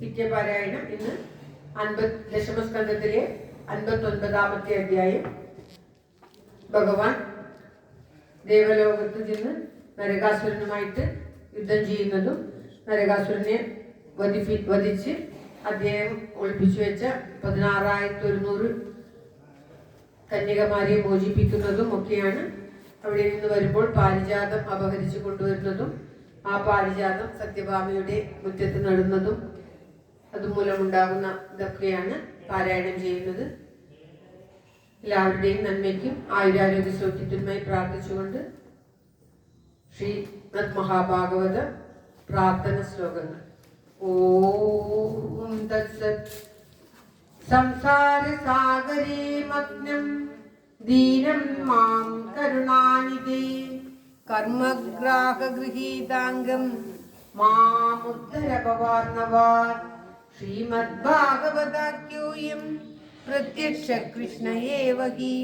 നിത്യപാരായണം ഇന്ന് ദശമസ്കന്ധത്തിലെ 59ാമത്തെ അധ്യായം. ഭഗവാൻ ദേവലോകത്ത് ചെന്ന് നരകാസുരനുമായിട്ട് യുദ്ധം ചെയ്യുന്നതും നരകാസുരനെ വധിച്ച് അദ്ദേഹം ഒളിപ്പിച്ചു വെച്ച 16,100 കന്യകമാരെ മോചിപ്പിക്കുന്നതും ഒക്കെയാണ്. അവിടെ നിന്ന് വരുമ്പോൾ പാരിജാതം അപഹരിച്ചു കൊണ്ടുവരുന്നതും ആ പാരിജാതം സത്യഭാമയുടെ മുറ്റത്ത് നടുന്നതും അതുമൂലമുണ്ടാകുന്ന ഇതൊക്കെയാണ് പാരായണം ചെയ്യുന്നത്. എല്ലാവരുടെയും നന്മയ്ക്കും ആയുരാരോഗ്യ സൗഖ്യത്തിനുമായി പ്രാർത്ഥിച്ചുകൊണ്ട് ശ്രീമദ് മഹാഭാഗവത പ്രാർത്ഥന ശ്ലോകങ്ങൾ. ഓം തത്സത്. സംസാര സാഗരേ മഗ്നം ദീനം മാം കരുണാനിധേ കർമ്മഗ്രാഹ ഗൃഹീതാംഗം മാമുദ്ധര ഭവാർണവാത്. ശ്രീമദ്ഭാഗവതാഖ്യോയം പ്രത്യക്ഷ കൃഷ്ണ ഏവ ഹി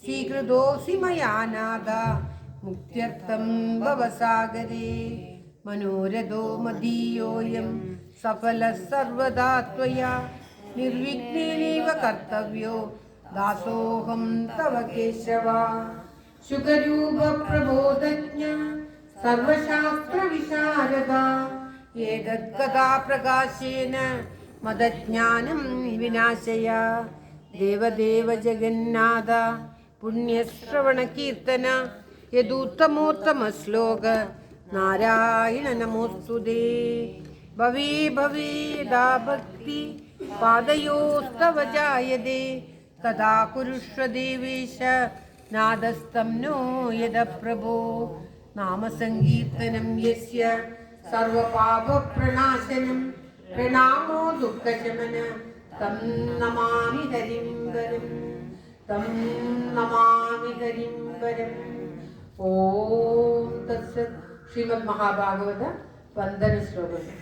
സ്വീകൃതോസി മയാ നാഥ മുക്ത്യർത്ഥം ഭവസാഗരേ. മനോരഥോ മദീയോയം സഫലഃ സർവദാ ത്വയാ നിർവിഘ്നേനൈവ കർത്തവ്യോ ദാസോഹം തവ കേശവ. ശുകരൂപ പ്രബോധജ്ഞ സർവശാസ്ത്ര വിശാരദ ഏതത് കഥാ പ്രകാശേന മദജ്ഞാനം വിനാശയ. ദേവദേവ ജഗന്നാഥ പുണ്യശ്രവണ കീർത്തന യദൂത്തമോത്തമ ശ്ലോക നാരായണ നമോസ്തുതേ. ഭവേ ഭവേദാ ഭക്തി പാദയോസ്തവ ജായതേ തഥാ കുരുഷ്വ ദേവേശ നാദസ്തം നോ യദ പ്രഭോ. നാമസങ്കീർത്തനം യസ്യ സർവപാപപ്രണാശനം പ്രണാമോ ദുഃഖശമന തം നമാമി ഹരിം വരം. തം നമാമി ഹരിം വരം. ഓം തത്സത്. ശ്രീമദ് മഹാഭാഗവത വന്ദന ശ്ലോകങ്ങൾ.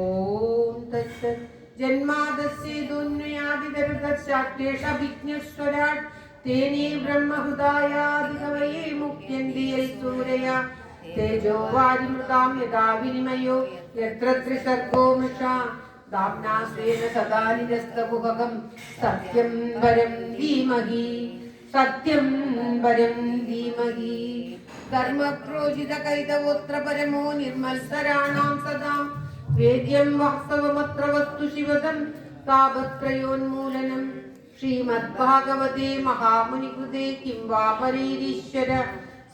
ഓം തത്സത്. ജന്മാദസ്യേതുന്വയാദിതരുതശ്ചാത്യേഷഭിജ്ഞസ്വരാട് തേനേ ബ്രഹ്മഹൃദായാദികവയേ മുക്യന്തി യൈസൂരയാ. തേജോ വാരിമൃതാം യഥാ വിനിമയോ യത്ര ത്രിസർഗോ മൃഷാ ദാംനാ സ്വേന സദാ നിരസ്തമുഖം. സത്യം വരം ധീമഹി. സത്യം വരം ധീമഹി. ധർമ്മക്രോജിത കൈതവോത്ര പരമോ നിർമത്സരാണാം സദാം വേദ്യം വാസ്തവമത്ര വസ്തു ശിവദം താപത്രയോന്മൂലനം. ശ്രീമദ്ഭാഗവതേ മഹാമുനികൃതേ കിം വാ പരീരീശ്വര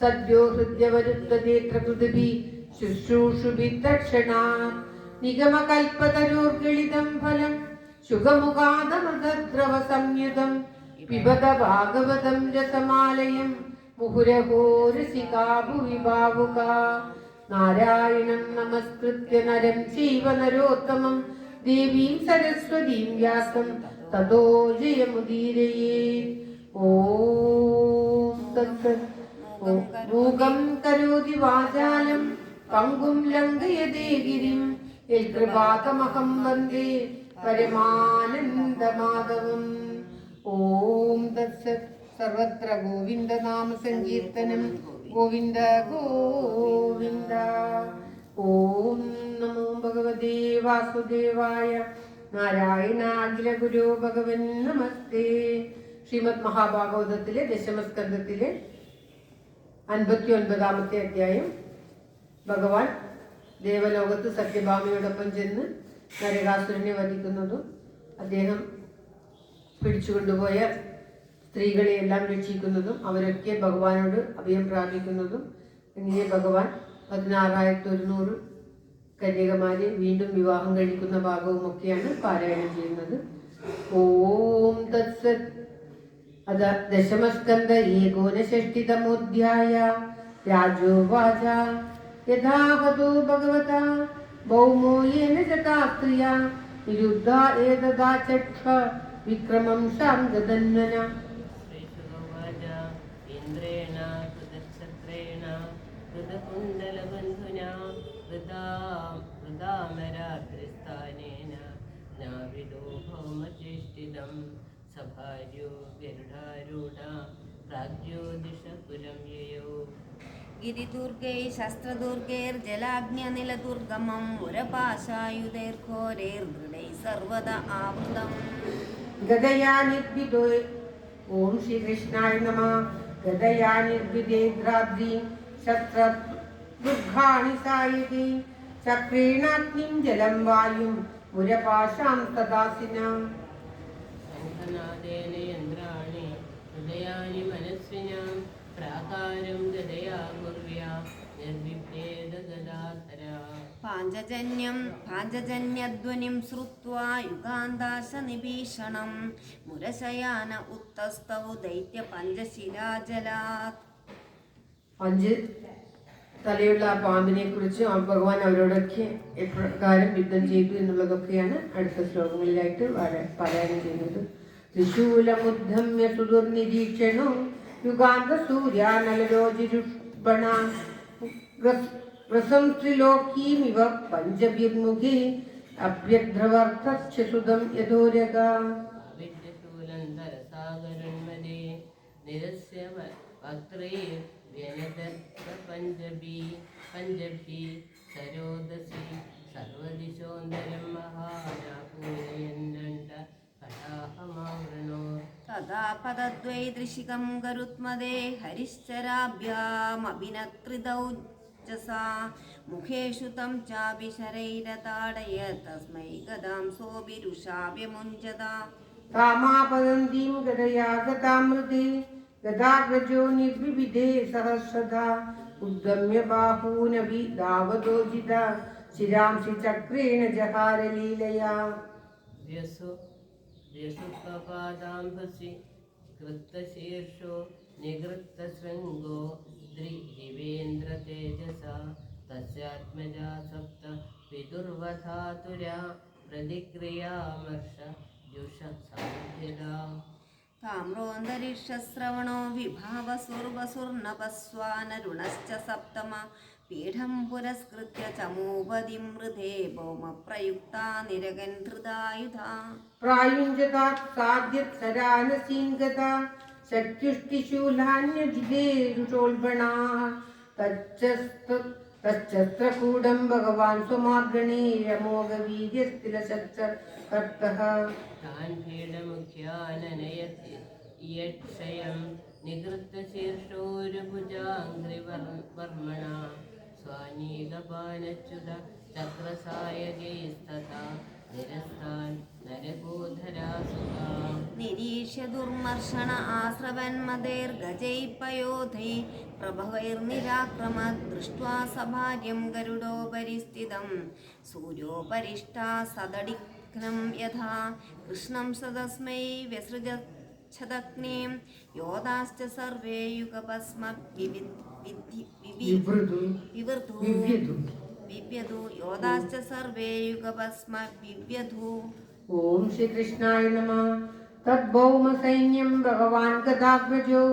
സദ്യോ ഹൃദ്യവരുദ്ധദേത്ര പൃഥിവി ശുശ്രൂഷുഭി തക്ഷണാത്. നിഗമകൽപതരോർഗളിതം ഫലം ശുഖമുഖാദമൃതദ്രവ സംയുതം പിബത ഭാഗവതം രസമാലയം മുഹുരഹോ രസികാ ഭുവി ഭാവുകാ. നാരായണം നമസ്കൃത്യ നരം ചൈവ നരോത്തമം ദേവീം സരസ്വതീം വ്യാസം തതോ ജയമുദീരയേത്. ഓം തത്സത്. മൂകം കരോതി വാചാലം പങ്കും ലംഘയതേ ഗിരിം യൽകൃപാതമഹം വന്ദേ പരമാനന്ദമാധവം. ഓം തത്സത്. സർവത്ര ഗോവിന്ദനാമ സങ്കീർത്തനം. ഗോവിന്ദ ഗോവിന്ദ. ഓം നമോ ഭഗവതേ വാസുദേവായ. നാരായണാഖില ഗുരു ഭഗവൻ നമസ്തേ. ശ്രീമദ് മഹാഭാഗവതത്തിലെ ദശമസ്കന്ധത്തിലെ 59ാമത്തെ അധ്യായം. ഭഗവാൻ ദേവലോകത്ത് സത്യഭാമയോടൊപ്പം ചെന്ന് നരകാസുരനെ വധിക്കുന്നതും അദ്ദേഹം പിടിച്ചുകൊണ്ടുപോയ സ്ത്രീകളെയെല്ലാം രക്ഷിക്കുന്നതും അവരൊക്കെ ഭഗവാനോട് അഭയം പ്രാപിക്കുന്നതും ഇങ്ങനെ ഭഗവാൻ 16,100 കന്യകമാരെ വീണ്ടും വിവാഹം കഴിക്കുന്ന ഭാഗവും ഒക്കെയാണ് പാരായണം ചെയ്യുന്നത്. ഓം തത്സത്. അത ദശമസ്കന്ധ ഏകോനഷഷ്ടിതമോധ്യായ. രാജോവാച യഥാഹതോ ഭഗവതാ ഭൗമോ യേന ജതാസ്ത്രിയ നിരുദ്ധ ഏതദാ ചക്ഷ വിക്രമം ശാന്തധന്വന. ഇന്ദ്രേണ കൃതക്ഷത്രേണ കൃതകുണ്ടലബന്ധുനാ വൃദാമരാത്രിസ്ഥാനേന നാവിദോ ഭൗമചേഷ്ടിതം സഭാര്യോ ഗരുഡാരൂഢ പ്രാഗ്ജ്യോതിഷപുരം യയോ. ഗിരിദുർഗൈ ശസ്ത്രദുർഗൈർജലാഗ്ന്യനിലദുർഗമം മുരപാശായുധൈർഘോരൈർദൃഢൈ സർവദ ആവൃതം. ഗദയാ നിർവിദോ. ഓം ശ്രീകൃഷ്ണായ നമഃ. ഗദയാ നിർവിദേദ്രാദ്രീം ശസ്ത്രദുർഗാണി സായതി ചക്രേണാഗ്നിം ജലം വായും മുരപാശാം തദാസിനാം. ശംഖനാദേന യന്ത്രാണി ഹൃദയാനി മനസ്വിനാം പ്രാകാരം ഗദയാ കുർവ്യാ നിർവിഭേദ ഗദാധരാ. പാഞ്ചജന്യധ്വനിം ശ്രുത്വാ യുഗാന്താശനിഭീഷണം മുരശയാന ഉത്തസ്തൗ ദൈത്യ പഞ്ചശിലാജലാത്. അഞ്ച് തലയുള്ള ആ പാമ്പിനെ കുറിച്ച് ഭഗവാൻ അവരോടൊക്കെ എപ്രകാരം യുദ്ധം ചെയ്തു എന്നുള്ളതൊക്കെയാണ് അടുത്ത ശ്ലോകങ്ങളിലായിട്ട് പാരായണം ചെയ്യുന്നത്. ത്രിശൂലമുദ്ധമ്യ സുദുർനിരീക്ഷണോ യുഗാന്ത സൂര്യാനലരോജിരുഷ്പണ ത്രിലോകീമിവ പഞ്ചഭിർമുഖേ അഭ്യദ്രവർത്തച്ഛസുതം യഥോരഗ. വിദ്യശൂലന്തരസാഗരന്മദേ നിരസ്യ വക്ത്രൈർവ്യനദത്തപഞ്ചഭി സരോദസി സർവദിശോന്തരം മഹാനാപൂരയന്നണ്ട കടാഹമാവൃണോ. തഥാ പദദ്വൈദൃശികം ഗരുത്മദേ ഹരിശ്ചരാഭ്യാമഭിനത്രിദൗജസാ മുഖേഷു തം ചാപി ശരൈരതാടയ തസ്മൈ ഗദാം സോഭിരുഷാവ്യമുഞ്ജത. കാമാപദന്തീം ഗദയാ ഗതാമൃതേ ഗദാഗ്രജോ നിർവിവിധേ സഹസ്രധാ ഉദ്ഗമ്യ ബാഹൂനഭി ധാവതോജിത ശിരാംശി ചക്രേണ ജഹാരലീലയാ. വ്യസുപപാദാംഭസി കൃത്തശീർഷോ നിഗൃത്തശൃംഗോ ദ്രിവേന്ദ്രതേജസാ തസ്യാത്മജാ സപ്ത പിതുർവധാതുരാ പ്രതിക്രിയാമർഷ ജുഷസാധ്യതാ. താമ്രോന്തരിക്ഷശ്രവണോ വിഭാവസുർവസുർനപസ്വാനരുണശ്ച സപ്തമ പീഠം പുരസ്കൃത്യ ചമൂപതിം മൃധേ ഭൗമപ്രയുക്താ നിരകൻ ധൃതായുധാ. പ്രായുഞ്ജതാത് സാധ്യത് സരാനസീംഗതാ ശക്തിഷ്ടിശൂലാന്യജിതേരുഷോൽബണാ തച്ഛസ്ത്രകൂടം ഭഗവാൻ സ്വമാർഗണേ രമോഘവീര്യസ്ഥിലശക്തകർത്തഃ. താൻ പീഠമുഖ്യാനനയതി യക്ഷയം നിഗൃത്തശീർഷോരുഭുജാംഘ്രിവർമ്മണ സ്വാനീകപാനച്യുത ചക്രസായകൈസ്തഥാ നിരസ്താൻ നരകോധരാസുഖാ. നിരീക്ഷ്യ ദുർമർഷണ ആശ്രവന്മതൈർഗജൈപയോധൈ പ്രഭവൈർനിരാക്രമത് ദൃഷ്ട്വാ സഭാര്യം ഗരുഡോപരി സ്ഥിതം സൂര്യോപരിഷ്ടാ സദടിഘ്നം യഥാ കൃഷ്ണം സതസ്മൈ വ്യസൃജച്ഛദഗ്നിം യോധാശ്ച സർവേ യുഗപസ്മ വിവ്യധു യോധാശ്ച സർവേ യുഗപസ്മ വിവ്യധു. ഓം ശ്രീകൃഷ്ണായ നമഃ. തദ്ഭൗമ സൈന്യം ഭഗവാൻ ഗദാഗ്രജോ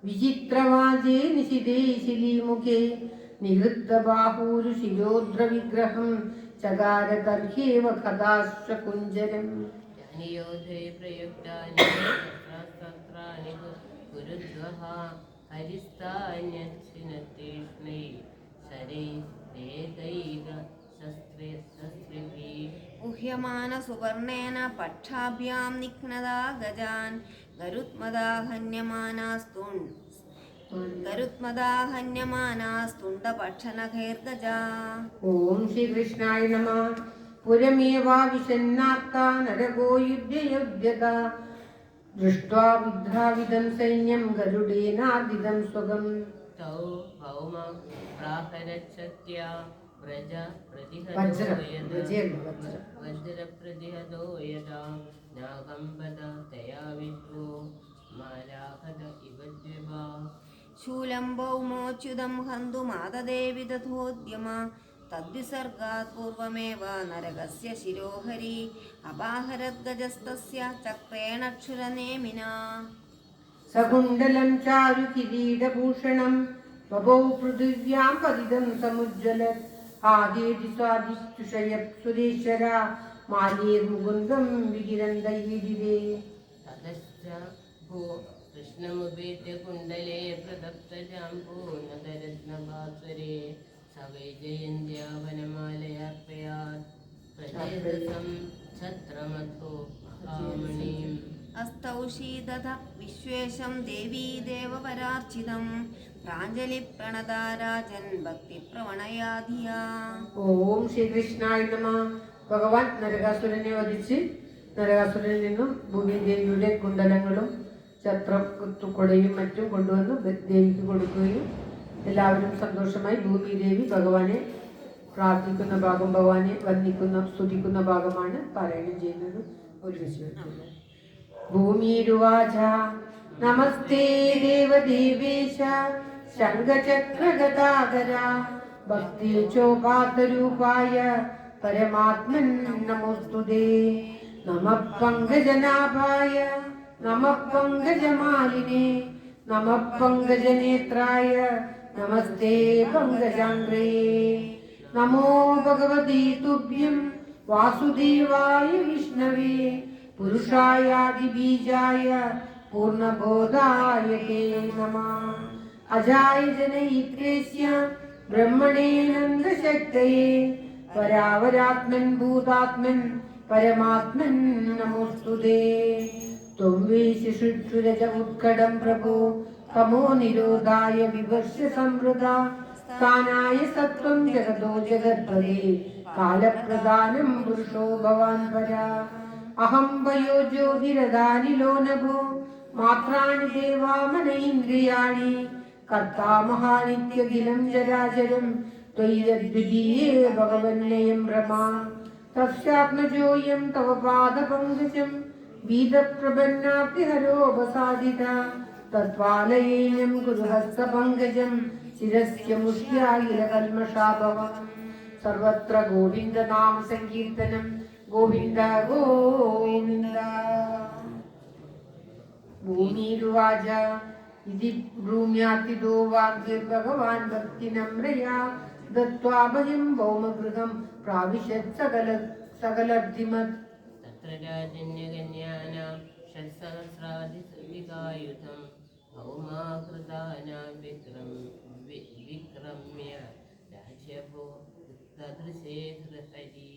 വിചിത്രവാജേ നിശിതേ ശിലീമുഖേ നിഹൃതബാഹൂരു ശിരോദ്രവിഗ്രഹം ചകാര തർഹ്യേവ കഥാശ്വകുഞ്ജരം. യോധേ പ്രയുക്താനി ശസ്ത്രാസ്ത്രാണി കുരുദ്വഹ ഹരിസ്ഥാന്യച്ഛിനതീഷ്ണൈ ശരൈ ഏകൈക ശസ്ത്രിഭിः. ഉഹ്യമാന സുവർണേന പക്ഷാഭ്യാം നിഘ്നദാ ഗജാൻ ഗരുത്മദാഹന്യമാനാസ്തുണ്ടപക്ഷനഖൈർഗജാ. ഓം ശ്രീകൃഷ്ണായ നമഃ. പുരമേവാവിശന്നാർത്താ നരകോ യുധ്യയുധ്യത ദൃഷ്ട്വാ വിദ്രാവിദം സൈന്യം ഗരുഡേനാദിദം സ്വകം. തൗ ഭൗമ പ്രാഹരച്ഛത്യാ വ്രജ വജ്രപ്രതിഹതോ യഥാ നാഗംബദ തയാ വിദ്വോ മാലാഹത ഇവ ദ്വിഭാ. ശൂലം ഭൗമോച്യുതം ഹന്തുമാദദേ വിദധോദ്യമ തദ്വിസർഗാത് പൂർവമേവ നരകസ്യ ശിരോഹരി അപാഹരദ്ഗജസ്തസ്യ ചക്രേണക്ഷുരനേമിനാ. സകുണ്ടലം ചാരു കിരീടഭൂഷണം വപൗ പൃഥിവ്യാം പതിതം സമുജ്വലത് ആദേതി സ്വാദിച്ചുഷയത് സുരേശ്വര മാലേർമുകുന്ദം വികിരന്തൈരിവേ. തതശ്ച कृष्णमुपेत्य कुण्डले प्रतप्तजाम्बूनदरत्नभास्वरे स वै जयन्त्या वनमालयार्पयात् प्रचेतसं छत्रमथो महामणिम् अस्तौषीदध विश्वेशं देवी देवपरार्चितं प्राञ्जलिप्रणदा राजन् भक्तिप्रवणया धिया. ഓം ശ്രീകൃഷ്ണായ നമ. ഭഗവാൻ നരകാസുരനെ വധിച്ച് നരകാസുരനിൽ നിന്നും ഭൂമിദേവിയുടെ കുണ്ടലങ്ങളും ഛത്രം കുത്തുകൊടയും മറ്റും കൊണ്ടുവന്ന് ദേവിക്ക് കൊടുക്കുകയും എല്ലാവരും സന്തോഷമായി ഭൂമിദേവി ഭഗവാനെ പ്രാർത്ഥിക്കുന്ന ഭാഗം, ഭഗവാനെ വന്ദിക്കുന്ന സ്തുതിക്കുന്ന ഭാഗമാണ് പാരായണം ചെയ്യുന്നത്. ഒരുമിച്ച് ഭൂമിരുവാച നമസ്തേ ദേവദേവേശ ശംഖചക്രഗദാധര ഭക്തി ചോപാതരൂപായ പരമാത്മൻ നമോസ്തുതേ. നമഃ പങ്കജനാഭായ നമഃ പങ്കജമാലിനേ നമഃ പങ്കജനേത്രായ നമസ്തേ പങ്കജാംഗ്രേ. നമോ ഭഗവതി തുഭ്യം വാസുദേവായ വിഷ്ണവേ പുരുഷായാദിബീജായ പൂർണ്ണബോധായ തേ നമഃ. അജായ ജനയിത്രേസ്യ ബ്രഹ്മണേ നന്ദശക്തയേ പരാവരാത്മൻ ഭൂതാത്മൻ പരമാത്മൻ നമോസ്തുതേ. ത്വം വേ ശിശുക്ഷുരജ ഉത്കടം പ്രഭോ തമോ നിരോധായ വിവർഷ്യ സംവൃത സ്ഥാനായ സത്വം ജഗതോ ജഗത്പദേ കാലപ്രധാനം പുരുഷോ ഭവാൻ പരാ. അഹം വയോ ജ്യോതിരദാനിലോ നഭോ മാത്രാണി ദേവാമന ഇന്ദ്രിയാണി കർത്താ മഹാനിത്യഖിലം ചരാചരം ത്വയിദ്വിതീയേ ഭഗവന്നയം ഭ്രമാ. തസ്യാത്മജോയം തവ പാദപങ്കജം വീതപ്രപന്നാപ്തിഹരോപസാദിത തത്പാലയേനം കുരു ഹസ്തപങ്കജം ശിരസ്യ മുഷ്യാഖിലകൽമഷാഭവം. സർവത്ര ഗോവിന്ദനാമ സങ്കീർത്തനം ഗോവിന്ദ ഗോവിന്ദ. ഭൂമിരുവാച ഇതി ഭൂമ്യാതിദോ വാഗ്ഭഗവാൻ ഭക്തിനമ്രയാ ദത്വാ ഭയം ഭൗമഗൃഹം പ്രാവിശത് സകലർദ്ധിമത്. തത്ര രാജന്യകന്യാനാം ഷഡ്സഹസ്രാധികായുധം ഭൗമാകൃതാനാം വിക്രമ്യ രാജ്യഭോ തദൃശേ ഹരി.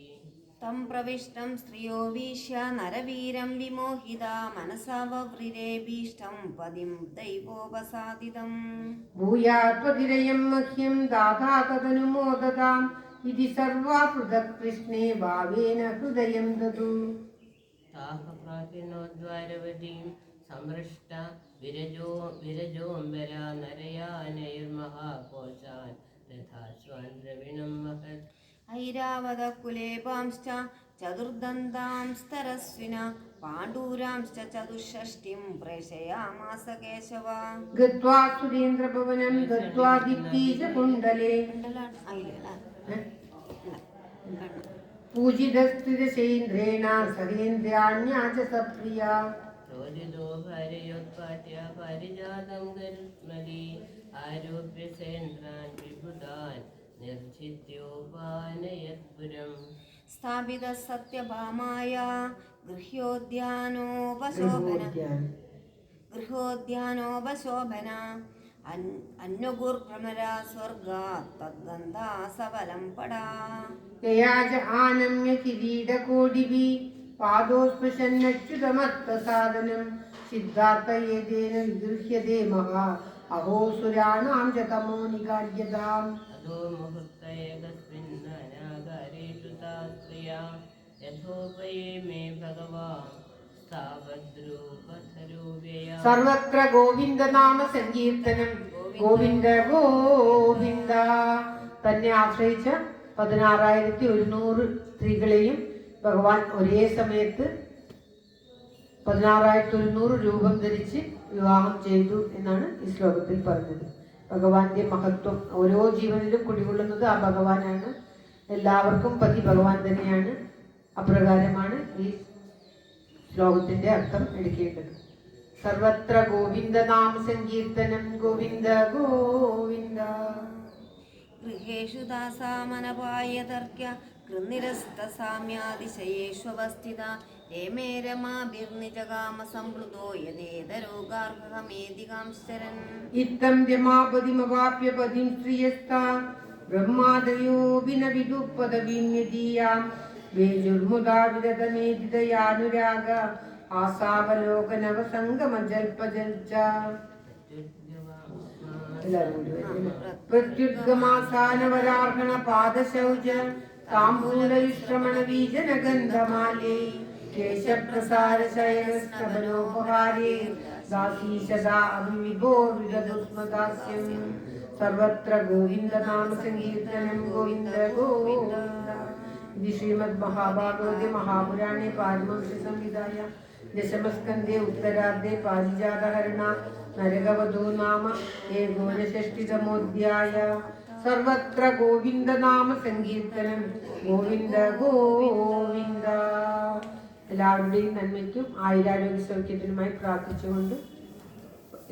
तं प्रविष्टं स्त्रियो वीक्ष्य नरवीरं विमोहिता मनसा वव्रिरे भीष्टं पदिं दैवोपसादितम्. ഭൂയാത്വതിരയം മഹ്യം ദാതാ തദനുമോദതാം ഇതി സർവാ പൃഥക് കൃഷ്ണേ ഭാവേന ഹൃദയം ദദു. താഹ പ്രാപിനോദ്വാരവതീം സംഹൃഷ്ട വിരജോംബരാ നരയാനൈർമഹാകോശാൻ രഥാശ്വാൻ ദ്രവിണം മഹത്. ഐരാവതകുലേപാംശ്ച ചതുർദന്താംസ്തരസ്വിന പാണ്ഡൂരാംശ്ച ചതുഷ്ഷഷ്ടിം പ്രേഷയാമാസ കേശവ. ഗത്വാ സുരേന്ദ്രഭവനം ഗത്വാ ദിഗ്ബീജ കുണ്ഡലേ പൂജിതസ്ഥിതശൈന്ദ്രേണ സഹേന്ദ്രാണ്യാ ച സപ്രിയാ. രോദിതോ ഭാര്യയോത്പാട്യ പാരിജാതം ഗരുത്മലി ആരോപ്യ സേന്ദ്രാൻ വിബുധാൻ നിർജിത്യോപാനയത്പുരം. സ്ഥാപിത സത്യഭാമായ ഗൃഹോദ്യാനോപശോഭന അന്വഗുർഭ്രമരാ സ്വർഗാത് തദ്ഗന്ധാ സഫലം പടാ. യയാച ആനമ്യ കിരീടകോടിഭി പാദോസ്പൃശന്നച്യുതമത്വസാദനം സിദ്ധാർത്ഥയേതേന വിഗൃഹ്യതേ മഹാ അഹോ സുരാണാം ച തമോ നികാര്യതാം. അധോ മുഹൂർത്തയകസ്മിന്നനാഗാരേഷു താസ്ത്രിയാ യഥോപയേ മേ ഭഗവാൻ സ്ഥാവദ്രൂപധരൂപയാ. സർവത്ര ഗോവിന്ദനാമ സങ്കീർത്തനം ഗോവിന്ദ ഗോവിന്ദ. തന്നെ ആശ്രയിച്ച 16,100 സ്ത്രീകളെയും ഭഗവാൻ ഒരേ സമയത്ത് 16,100 രൂപം ധരിച്ച് വിവാഹം ചെയ്തു എന്നാണ് ഈ ശ്ലോകത്തിൽ പറഞ്ഞത്. ഭഗവാന്റെ മഹത്വം ഓരോ ജീവനിലും കുടികൊള്ളുന്നത് ആ ഭഗവാനാണ്. എല്ലാവർക്കും പതി ഭഗവാൻ തന്നെയാണ്. അപ്രകാരമാണ് ഈ ശ്ലോകത്തിന്റെ അർത്ഥം എടുക്കേണ്ടത്. സർവത്ര ഗോവിന്ദ നാമ സങ്കീർത്തനം ഗോവിന്ദ ഗോവിന്ദ. ഗൃഹേഷു ദാസാമനപായ തർക്യ കൃന്നിരസ്തസാമ്യാതിശയേഷ്വസ്ഥിത രമേ രമാഭിർനിജകാമസംപ്ലുതോ യഥേതരോഗാർഹമേധികാംശ്ചരൻ ഇത്തം രമാപതിമവാപ്യ പതിം ശ്രിയസ്താ ബ്രഹ്മാദയോ വിനവിദു പദവീം യദീയാം വേജുർമുദാ വിദതമേതിദയാനുരാഗ ആസാവലോകനവസംഗമജൽപജൽച പ്രത്യുദ്ഗമാസാനവരാർഹണ പാദശൗച താംബൂലവിശ്രമണവീജനഗന്ധമാലേ കേശപ്രസാരശയനസ്തബലോപഹാരേ ദാസീശദാ അഭിവിഭോർവിദുസ്മദാസ്യം സർവത്ര ഗോവിന്ദനാമ സങ്കീർത്തനം ഗോവിന്ദ ഗോവിന്ദ. ഇത് ശ്രീമദ് മഹാഭാഗവതേ മഹാപുരാണേ പാരമംസ്യ സംഹിതായ ദശമസ്കന്ധേ ഉത്തരാർദ്ധേ പാരിജാതഹരണ നരകവധൂ നാമ ഏകോനഷഷ്ടിതമോധ്യായ. സർവത്ര ഗോവിന്ദനാമ സങ്കീർത്തനം ഗോവിന്ദ ഗോവിന്ദ. എല്ലാവരുടെയും നന്മയ്ക്കും ആയുരാരോഗ്യ സൗഖ്യത്തിനുമായി പ്രാർത്ഥിച്ചുകൊണ്ട്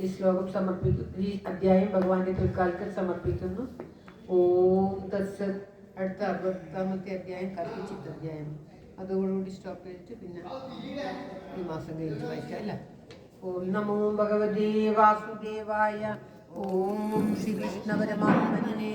ഈ ശ്ലോകം സമർപ്പിക്കും. ഈ അധ്യായം ഭഗവാന്റെ തൃക്കാൽക്കൽ സമർപ്പിക്കുന്നു. ഓം തത്സത്. അടുത്ത 60ാമത്തെ അധ്യായം കർപ്പിച്ചിട്ട് അധ്യായം. അതോടുകൂടി സ്റ്റോപ്പ് ചെയ്തിട്ട് പിന്നെ ഈ മാസം കഴിഞ്ഞ് വായിക്കാം അല്ല. ഓം നമോ ഭഗവതേ വാസുദേവായ. ഓം ശ്രീകൃഷ്ണ പരമാത്മനെ.